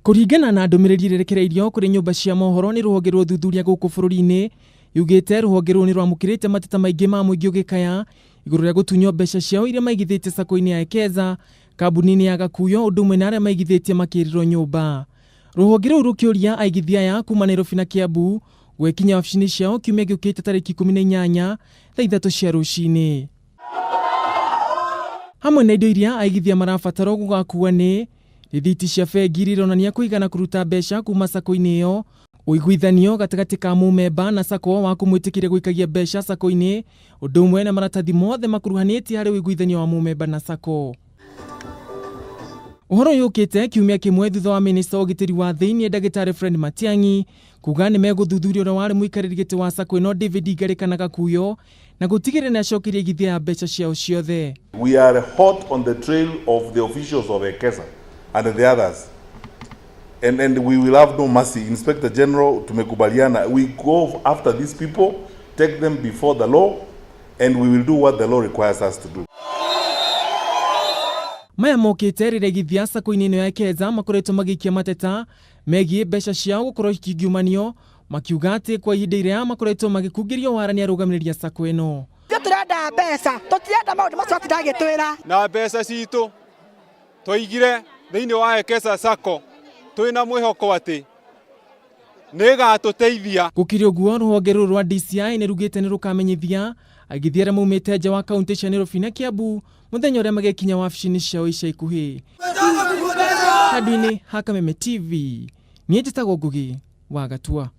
Kuringana na ndumiriri rekereirio kuri nyumba cia mohoro ni ruhonge rwa uthuthuria guku bururi-ini yugite ruhonge rwa ni rwamukirite mateta maingi ma muingi ugikaya iguru ria gutunywo mbeca ciao iria maigithitie sacco-ini ya Ekeza kambuni-ini ya gakuurio undu umwe na aria maigithitie makirirwo nyumba. Ruhonge ruu rukiuria Aigithia ya kuuma Nairobi na Kiambu gugekinyia wabici-ini ciao kiumia giukite tariki 18 thaa ithatu cia ruciini. Hamwe na indo iria Aigithia marabatara gugakua ni rithiti cia bengi ironania kuigana kuruta mbeca kuma sacco-ini iyo, uiguithanio gatagati ka mumemba na sacco wa kumwitikiria guikagia mbeca sacco-ini, undu umwe na maratathi mothe makuruhanitie hari uiguithanio wa mumemba na sacco. Uhoro yukite kiumia kimwe thutha wa minista ugitiri wa thiini Dagitari Fred Matiang'i kuga ni meguthuthuria uria wari muikariri giti wa sacco ino David Garika na kuurio na gutigire ni acokirie Aigithia ya mbeca ciao ciothe. We are hot on the trail of the officials of Ekeza and the others, and we will have no mercy. Inspector General, tumekubaliana, we go after these people, take them before the law, and we will do what the law requires us to do. Maya mokite rire Aigithia sacco-ini ino ya Ekeza makoretwo magikia mateta megii mbeca ciao gukorwo ikiungumanio, makiuga ati kwa ihinda iria makoretwo magikugirio warani arugamiriria sacco ino. Turenda mbeca, tutirenda maundu macio atindagitwira na mbeca citu toigire thiini wa Ekeza sacco twina mwihoko ati nigatuteithia. Gukirio guo ruhonge ruru rwa DCI ni rugite ni rukamenyithia Aigithia aria maumite nja wa kaunti cia Nairobi na Kiambu muthenya uria magekinya wabici-ini ciao ica ikuhi. Handũ-inĩ ha Kameme TV, niĩ njĩtagwo Ngugi wa Gatua.